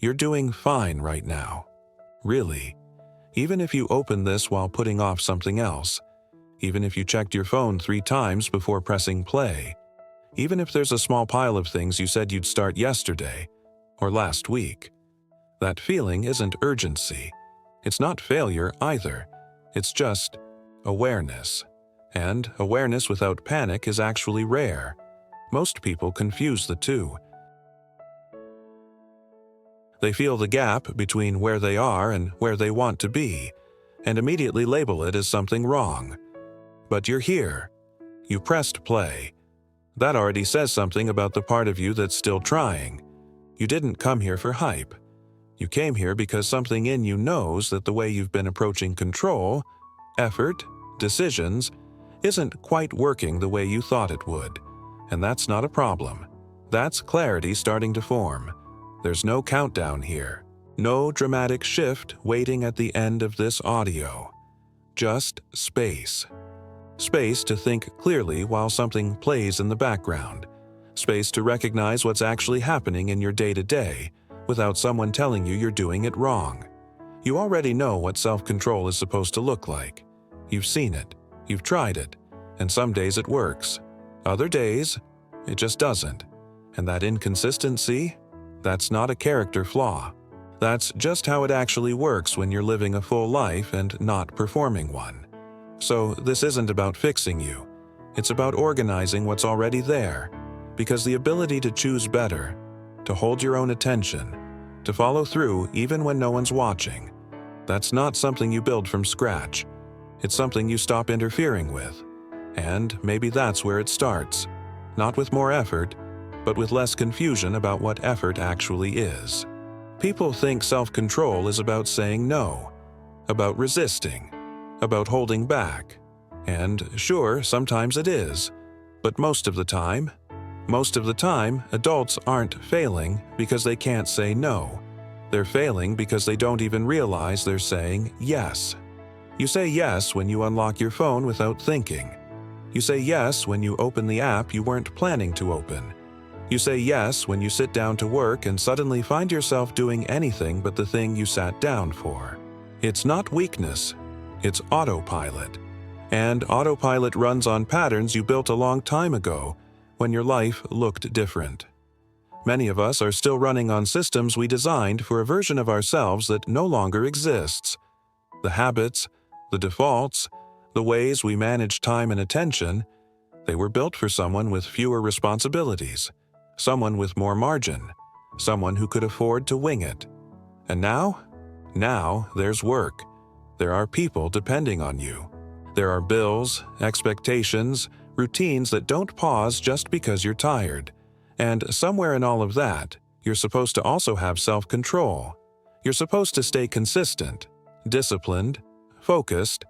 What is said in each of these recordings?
You're doing fine right now. Really. Even if you open this while putting off something else. Even if you checked your phone 3 times before pressing play. Even if there's a small pile of things you said you'd start yesterday or last week. That feeling isn't urgency. It's not failure either. It's just awareness. And awareness without panic is actually rare. Most people confuse the two. They feel the gap between where they are and where they want to be, and immediately label it as something wrong. But you're here. You pressed play. That already says something about the part of you that's still trying. You didn't come here for hype. You came here because something in you knows that the way you've been approaching control, effort, decisions, isn't quite working the way you thought it would. And that's not a problem. That's clarity starting to form. There's no countdown here. No dramatic shift waiting at the end of this audio. Just space. Space to think clearly while something plays in the background. Space to recognize what's actually happening in your day-to-day without someone telling you you're doing it wrong. You already know what self-control is supposed to look like. You've seen it. You've tried it. And some days it works. Other days, it just doesn't. And that inconsistency, that's not a character flaw. That's just how it actually works when you're living a full life and not performing one. So this isn't about fixing you. It's about organizing what's already there. Because the ability to choose better, to hold your own attention, to follow through even when no one's watching, that's not something you build from scratch. It's something you stop interfering with. And maybe that's where it starts. Not with more effort, but with less confusion about what effort actually is. People think self-control is about saying no, about resisting, about holding back. And sure, sometimes it is. But most of the time, adults aren't failing because they can't say no. They're failing because they don't even realize they're saying yes. You say yes when you unlock your phone without thinking. You say yes when you open the app you weren't planning to open. You say yes when you sit down to work and suddenly find yourself doing anything but the thing you sat down for. It's not weakness, it's autopilot. And autopilot runs on patterns you built a long time ago when your life looked different. Many of us are still running on systems we designed for a version of ourselves that no longer exists. The habits, the defaults, the ways we manage time and attention, they were built for someone with fewer responsibilities, someone with more margin, someone who could afford to wing it. And now there's work. There are people depending on you. There are bills, expectations, routines that don't pause just because you're tired. And somewhere in all of that, you're supposed to also have self-control. You're supposed to stay consistent, disciplined, focused,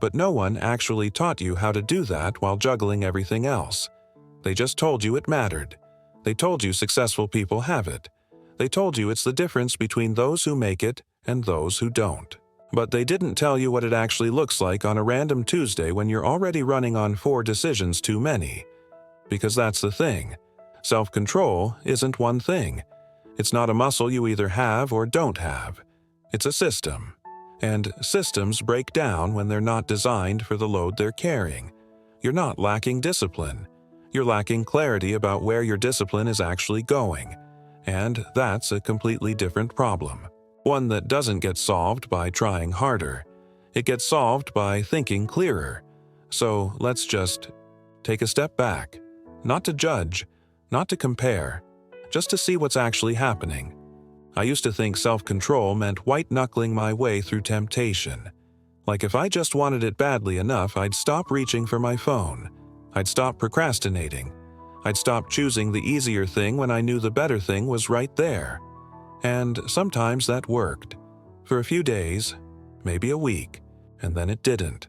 but no one actually taught you how to do that while juggling everything else. They just told you it mattered. They told you successful people have it. They told you it's the difference between those who make it and those who don't. But they didn't tell you what it actually looks like on a random Tuesday when you're already running on 4 decisions too many. Because that's the thing. Self-control isn't one thing. It's not a muscle you either have or don't have. It's a system. And systems break down when they're not designed for the load they're carrying. You're not lacking discipline. You're lacking clarity about where your discipline is actually going. And that's a completely different problem. One that doesn't get solved by trying harder. It gets solved by thinking clearer. So let's just take a step back. Not to judge, not to compare, just to see what's actually happening. I used to think self-control meant white-knuckling my way through temptation. Like if I just wanted it badly enough, I'd stop reaching for my phone. I'd stop procrastinating. I'd stop choosing the easier thing when I knew the better thing was right there. And sometimes that worked. For a few days, maybe a week, and then it didn't.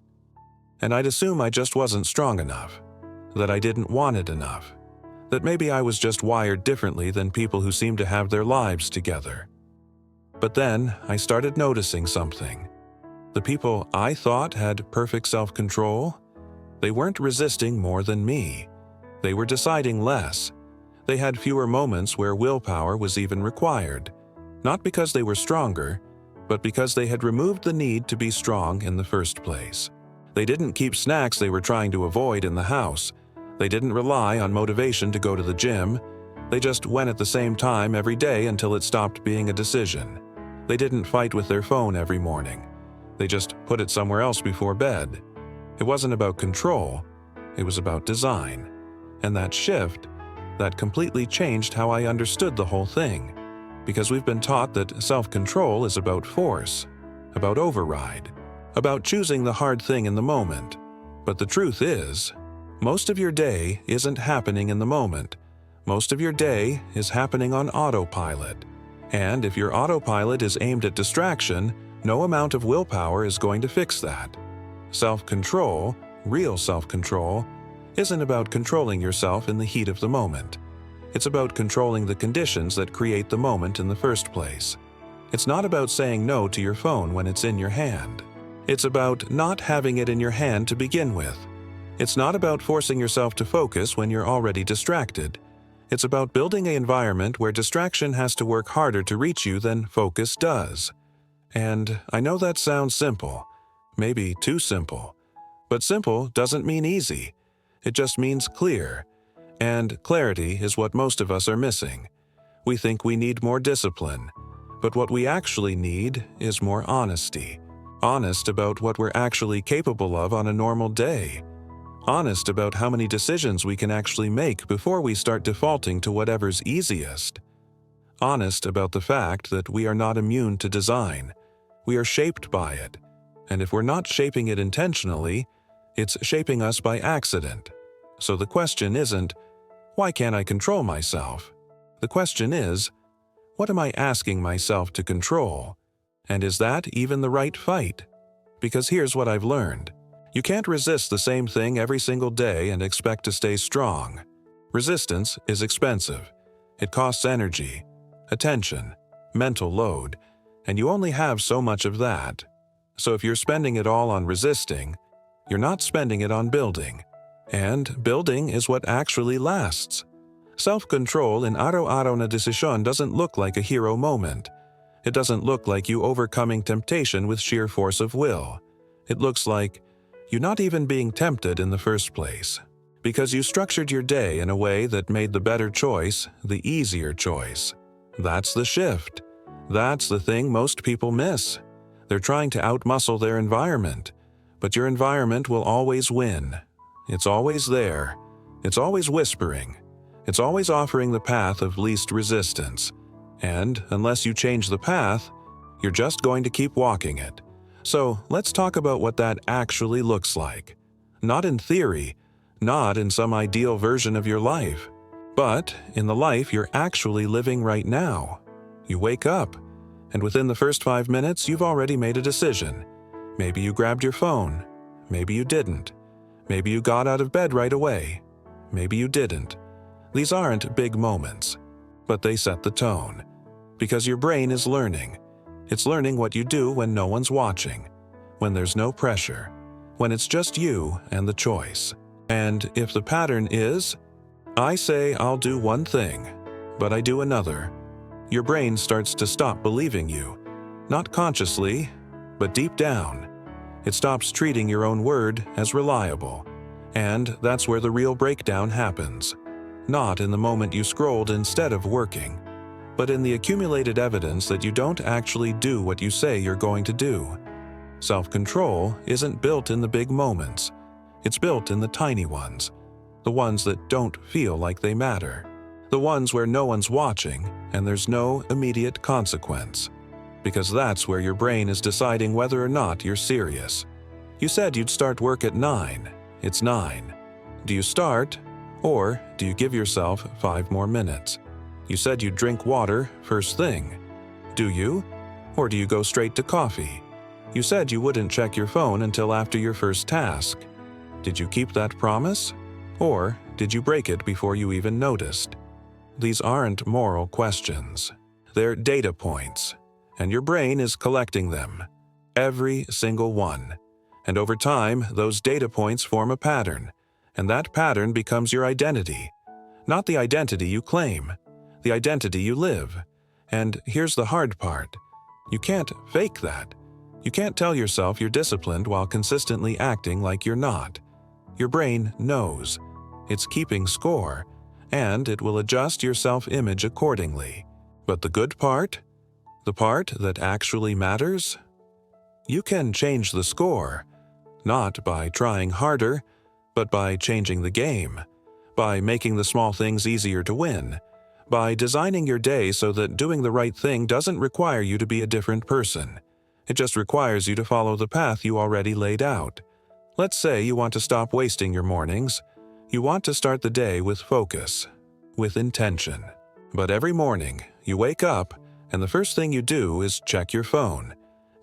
And I'd assume I just wasn't strong enough. That I didn't want it enough. That maybe I was just wired differently than people who seem to have their lives together. But then I started noticing something. The people I thought had perfect self-control, they weren't resisting more than me. They were deciding less. They had fewer moments where willpower was even required. Not because they were stronger, but because they had removed the need to be strong in the first place. They didn't keep snacks they were trying to avoid in the house. They didn't rely on motivation to go to the gym. They just went at the same time every day until it stopped being a decision. They didn't fight with their phone every morning. They just put it somewhere else before bed. It wasn't about control, it was about design. And that shift, that completely changed how I understood the whole thing. Because we've been taught that self-control is about force, about override, about choosing the hard thing in the moment. But the truth is, most of your day isn't happening in the moment. Most of your day is happening on autopilot. And if your autopilot is aimed at distraction, no amount of willpower is going to fix that. Self-control, real self-control, isn't about controlling yourself in the heat of the moment. It's about controlling the conditions that create the moment in the first place. It's not about saying no to your phone when it's in your hand. It's about not having it in your hand to begin with. It's not about forcing yourself to focus when you're already distracted. It's about building an environment where distraction has to work harder to reach you than focus does. And I know that sounds simple, maybe too simple. But simple doesn't mean easy. It just means clear. And clarity is what most of us are missing. We think we need more discipline, but what we actually need is more honesty. Honest about what we're actually capable of on a normal day. Honest about how many decisions we can actually make before we start defaulting to whatever's easiest. Honest about the fact that we are not immune to design. We are shaped by it. And if we're not shaping it intentionally, it's shaping us by accident. So the question isn't, why can't I control myself? The question is, what am I asking myself to control? And is that even the right fight? Because here's what I've learned. You can't resist the same thing every single day and expect to stay strong. Resistance is expensive. It costs energy, attention, mental load, and you only have so much of that. So if you're spending it all on resisting, you're not spending it on building. And building is what actually lasts. Self-control in Araw-araw na Desisyon doesn't look like a hero moment. It doesn't look like you overcoming temptation with sheer force of will. It looks like you not even being tempted in the first place. Because you structured your day in a way that made the better choice the easier choice. That's the shift. That's the thing most people miss. They're trying to outmuscle their environment. But your environment will always win. It's always there. It's always whispering. It's always offering the path of least resistance. And unless you change the path, you're just going to keep walking it. So let's talk about what that actually looks like. Not in theory, not in some ideal version of your life, but in the life you're actually living right now. You wake up, and within the first 5 minutes, you've already made a decision. Maybe you grabbed your phone. Maybe you didn't. Maybe you got out of bed right away. Maybe you didn't. These aren't big moments, but they set the tone. Because your brain is learning. It's learning what you do when no one's watching, when there's no pressure, when it's just you and the choice. And if the pattern is, I say I'll do one thing, but I do another, your brain starts to stop believing you. Not consciously, but deep down. It stops treating your own word as reliable. And that's where the real breakdown happens. Not in the moment you scrolled instead of working, but in the accumulated evidence that you don't actually do what you say you're going to do. Self-control isn't built in the big moments. It's built in the tiny ones. The ones that don't feel like they matter. The ones where no one's watching and there's no immediate consequence. Because that's where your brain is deciding whether or not you're serious. You said you'd start work at 9. It's 9. Do you start, or do you give yourself 5 more minutes? You said you'd drink water first thing. Do you? Or do you go straight to coffee? You said you wouldn't check your phone until after your first task. Did you keep that promise? Or did you break it before you even noticed? These aren't moral questions. They're data points. And your brain is collecting them, every single one. And over time, those data points form a pattern, and that pattern becomes your identity. Not the identity you claim, the identity you live. And here's the hard part. You can't fake that. You can't tell yourself you're disciplined while consistently acting like you're not. Your brain knows. It's keeping score, and it will adjust your self-image accordingly. But the good part? The part that actually matters? You can change the score, not by trying harder, but by changing the game, by making the small things easier to win, by designing your day so that doing the right thing doesn't require you to be a different person. It just requires you to follow the path you already laid out. Let's say you want to stop wasting your mornings. You want to start the day with focus, with intention. But every morning, you wake up, and the first thing you do is check your phone.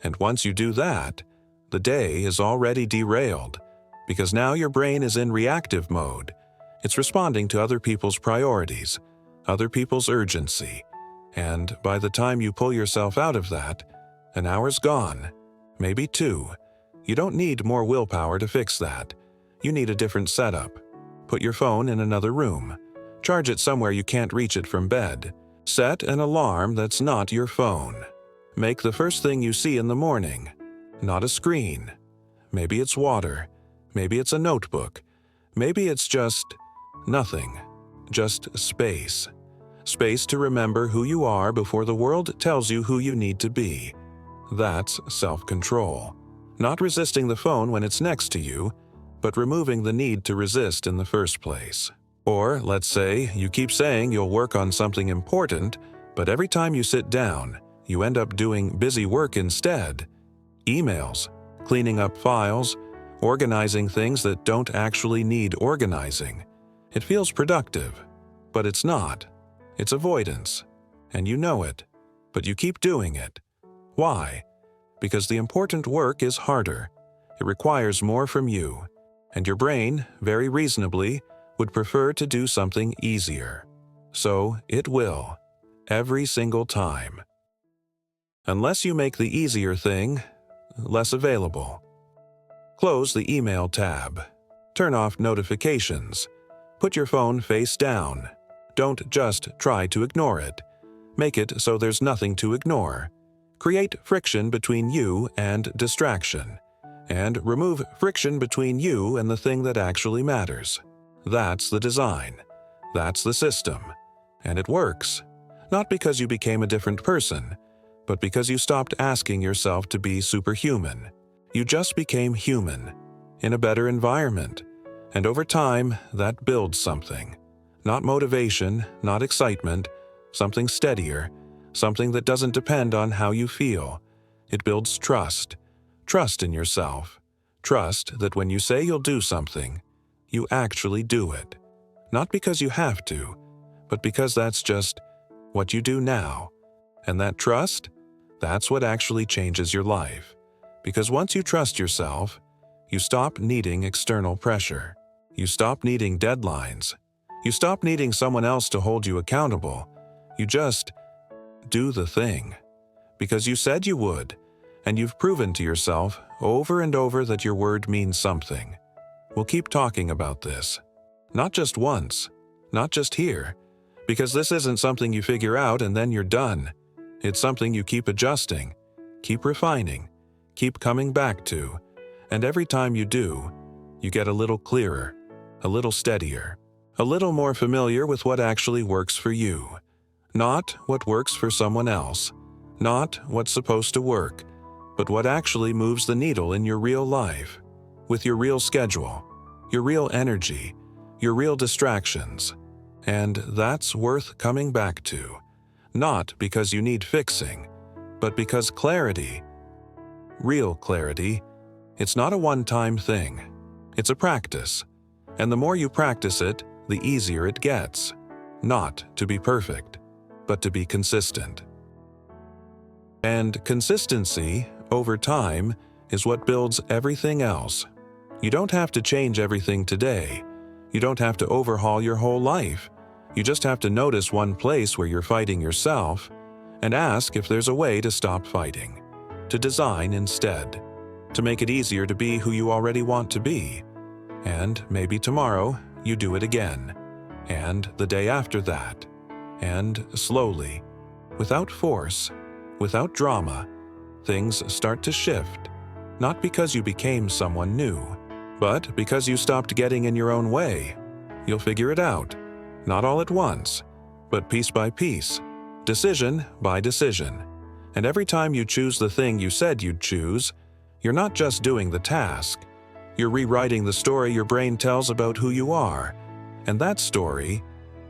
And once you do that, the day is already derailed, because now your brain is in reactive mode. It's responding to other people's priorities, other people's urgency. And by the time you pull yourself out of that, an hour's gone, maybe 2. You don't need more willpower to fix that. You need a different setup. Put your phone in another room. Charge it somewhere you can't reach it from bed. Set an alarm that's not your phone. Make the first thing you see in the morning, not a screen. Maybe it's water. Maybe it's a notebook. Maybe it's just nothing. Just space. Space to remember who you are before the world tells you who you need to be. That's self-control. Not resisting the phone when it's next to you, but removing the need to resist in the first place. Or, let's say, you keep saying you'll work on something important, but every time you sit down, you end up doing busy work instead. Emails, cleaning up files, organizing things that don't actually need organizing. It feels productive, but it's not. It's avoidance, and you know it, but you keep doing it. Why? Because the important work is harder. It requires more from you, and your brain, very reasonably, would prefer to do something easier. So it will, every single time. Unless you make the easier thing less available. Close the email tab. Turn off notifications. Put your phone face down. Don't just try to ignore it. Make it so there's nothing to ignore. Create friction between you and distraction. And remove friction between you and the thing that actually matters. That's the design. That's the system. And it works. Not because you became a different person, but because you stopped asking yourself to be superhuman. You just became human, in a better environment. And over time, that builds something. Not motivation, not excitement, something steadier, something that doesn't depend on how you feel. It builds trust. Trust in yourself. Trust that when you say you'll do something, you actually do it. Not because you have to, but because that's just what you do now. And that trust, that's what actually changes your life. Because once you trust yourself, you stop needing external pressure. You stop needing deadlines. You stop needing someone else to hold you accountable. You just do the thing. Because you said you would, and you've proven to yourself over and over that your word means something. We'll keep talking about this. Not just once, not just here, because this isn't something you figure out and then you're done. It's something you keep adjusting, keep refining, keep coming back to, and every time you do, you get a little clearer, a little steadier, a little more familiar with what actually works for you. Not what works for someone else, not what's supposed to work, but what actually moves the needle in your real life, with your real schedule, your real energy, your real distractions. And that's worth coming back to, not because you need fixing, but because clarity, real clarity, it's not a one-time thing. It's a practice. And the more you practice it, the easier it gets. Not to be perfect, but to be consistent. And consistency, over time, is what builds everything else. You don't have to change everything today. You don't have to overhaul your whole life. You just have to notice one place where you're fighting yourself and ask if there's a way to stop fighting, to design instead, to make it easier to be who you already want to be. And maybe tomorrow you do it again, and the day after that, and slowly, Without force, without drama, things start to shift, not because you became someone new, but because you stopped getting in your own way. You'll figure it out, not all at once, but piece by piece, decision by decision. And every time you choose the thing you said you'd choose, you're not just doing the task. You're rewriting the story your brain tells about who you are. And that story,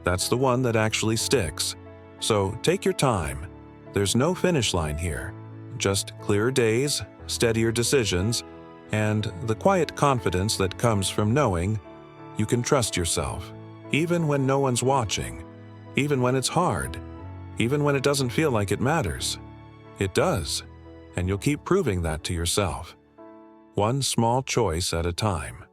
that's the one that actually sticks. So take your time. There's no finish line here. Just clearer days, steadier decisions, and the quiet confidence that comes from knowing you can trust yourself, even when no one's watching, even when it's hard, even when it doesn't feel like it matters. It does, and you'll keep proving that to yourself, one small choice at a time.